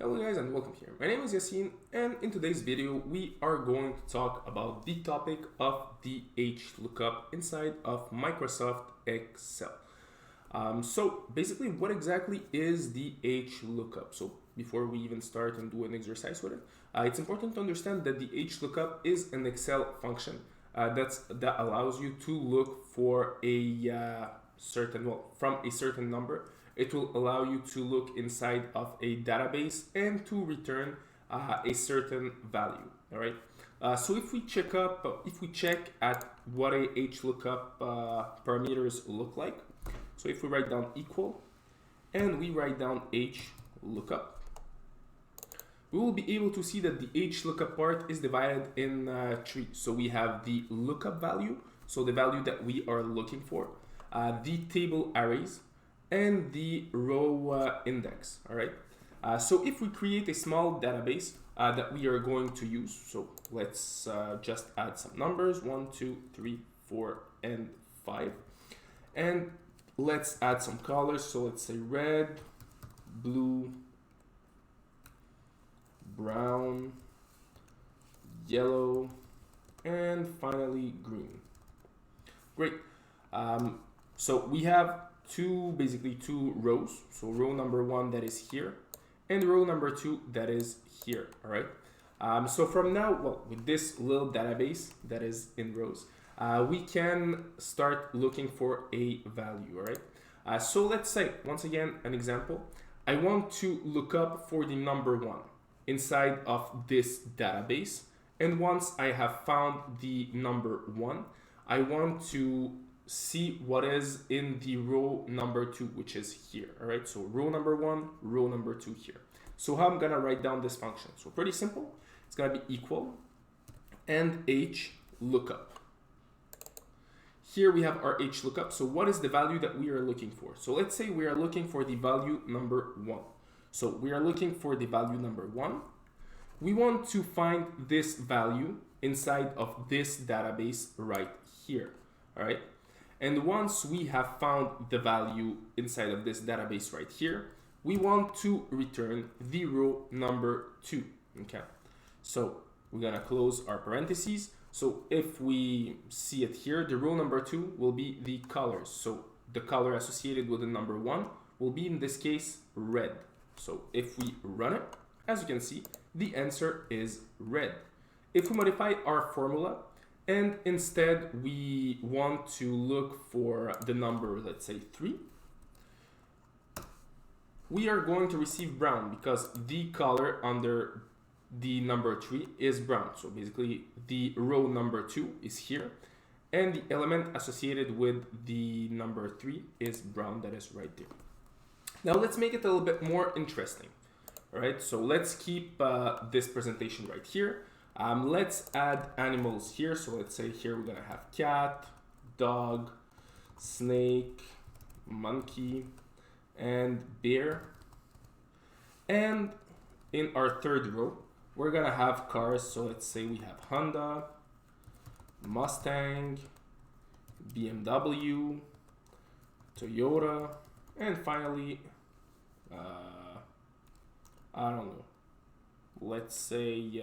Hello guys and welcome here. My name is Yassine, and in today's video we are going to talk about the topic of the HLookup inside of Microsoft Excel. So basically, what exactly is the HLookup? So before we even start and do an exercise with it, it's important to understand that the HLookup is an Excel function that allows you to look for a from a certain number. It will allow you to look inside of a database and to return a certain value. All right. So if we check at what a HLookup parameters look like, so if we write down equal and we write down HLookup, we will be able to see that the HLookup part is divided in three. So we have the lookup value, so the value that we are looking for, the table arrays, and the row index. All right. So if we create a small database that we are going to use, so let's just add some numbers, 1, 2, 3, 4, and 5. And let's add some colors. So let's say red, blue, brown, yellow, and finally green. Great. So we have basically two rows. So row number 1 that is here, and row number 2 that is here. All right. So from now, well, with this little database that is in rows, we can start looking for a value. All right. So let's say, once again, an example. I want to look up for the number 1 inside of this database. And once I have found the number 1, I want to see what is in the row number 2, which is here. All right. So row number 1, row number 2 here. So how I'm going to write down this function? So pretty simple. It's going to be equal and HLookup. Here we have our HLookup. So what is the value that we are looking for? So let's say we are looking for the value number 1. So we are looking for the value number 1. We want to find this value inside of this database right here. All right. And once we have found the value inside of this database right here, we want to return the row number 2. Okay. So we're going to close our parentheses. So if we see it here, the row number 2 will be the colors. So the color associated with the number 1 will be, in this case, red. So if we run it, as you can see, the answer is red. If we modify our formula, and instead we want to look for the number, let's say 3, we are going to receive brown because the color under the number 3 is brown. So basically the row number 2 is here, and the element associated with the number 3 is brown, that is right there. Now let's make it a little bit more interesting. All right, so let's keep this presentation right here. Let's add animals here. So let's say here we're gonna have cat, dog, snake, monkey, and bear. And in our third row, we're gonna have cars. So let's say we have Honda, Mustang, BMW, Toyota, and finally, I don't know. Let's say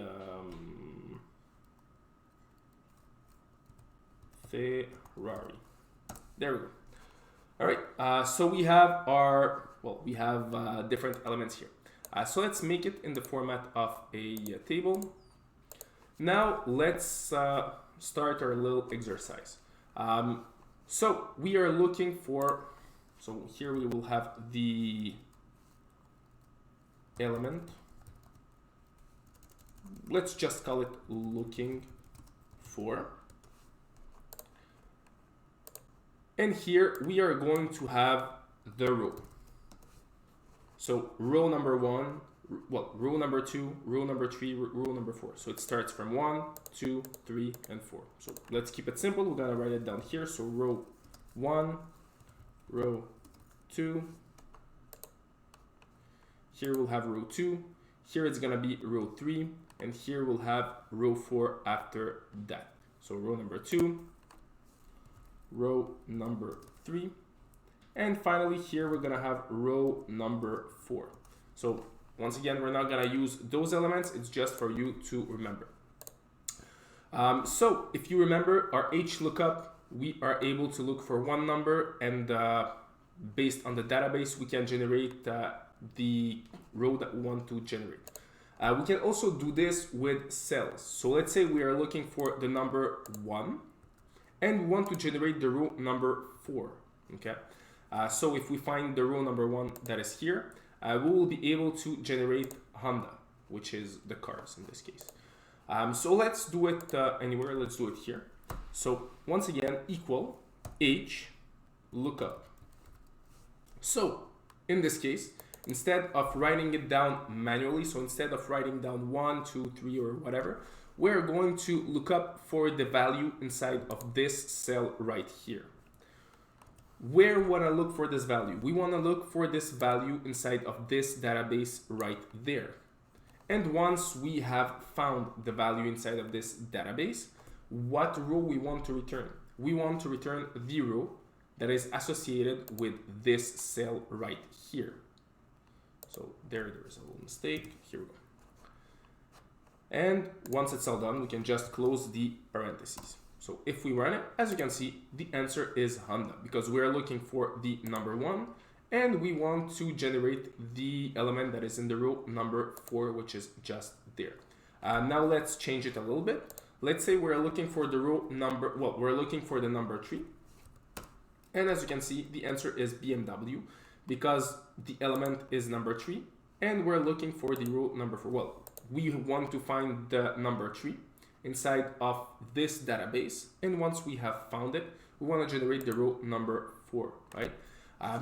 Ferrari. There we go. All right. So we have different elements here. So let's make it in the format of a table. Now let's start our little exercise. So we are looking for. So here we will have the element. Let's just call it looking for. And here we are going to have the row. So row number 1, row number 2, row number 3, row number 4. So it starts from 1, 2, 3, and 4. So let's keep it simple. We're going to write it down here. So row 1, row 2. Here we'll have row 2. Here it's going to be row 3. And here we'll have row 4 after that. So row number 2, row number 3, and finally here we're gonna have row number 4. So once again, we're not gonna use those elements. It's just for you to remember. So if you remember our HLookup, we are able to look for one number, and based on the database, we can generate the row that we want to generate. We can also do this with cells. So let's say we are looking for the number 1 and we want to generate the row number 4. Okay. So if we find the row number 1 that is here, we will be able to generate Honda, which is the cars in this case. So let's do it anywhere. Let's do it here. So once again, equal HLookup. So in this case, instead of writing it down manually, so instead of writing down 1, 2, 3, or whatever, we're going to look up for the value inside of this cell right here. Where want to look for this value? We want to look for this value inside of this database right there. And once we have found the value inside of this database, what row we want to return? We want to return the row that is associated with this cell right here. So there is a little mistake. Here we go. And once it's all done, we can just close the parentheses. So if we run it, as you can see, the answer is Honda, because we are looking for the number 1 and we want to generate the element that is in the row number 4, which is just there. Now let's change it a little bit. Let's say we're looking for the row number, well, we're looking for the number 3. And as you can see, the answer is BMW, because the element is number 3 and we're looking for the row number 4. Well, we want to find the number 3 inside of this database, and once we have found it, we want to generate the row number 4, right?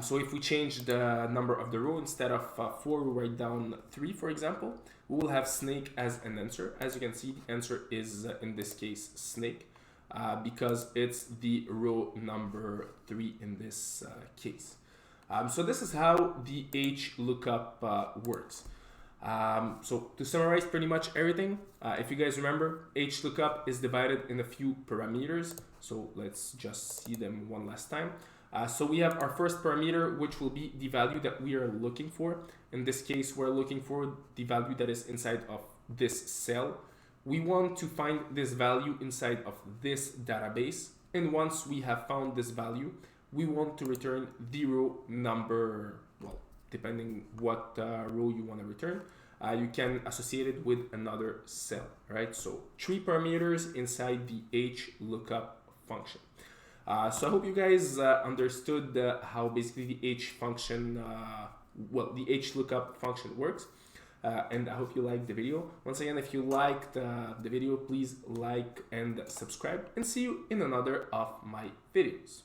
So if we change the number of the row, instead of 4, we write down 3, for example, we will have snake as an answer. As you can see, the answer is in this case snake, because it's the row number 3 in this case. So this is how the HLookup works. So to summarize pretty much everything, if you guys remember, HLookup is divided in a few parameters. So let's just see them one last time. So we have our first parameter, which will be the value that we are looking for. In this case, we're looking for the value that is inside of this cell. We want to find this value inside of this database. And once we have found this value, we want to return the row number, well, depending what row you want to return, you can associate it with another cell, right? So 3 parameters inside the HLookup function. So I hope you guys understood how basically the H function, the HLookup function works. And I hope you liked the video. Once again, if you liked the video, please like and subscribe, and see you in another of my videos.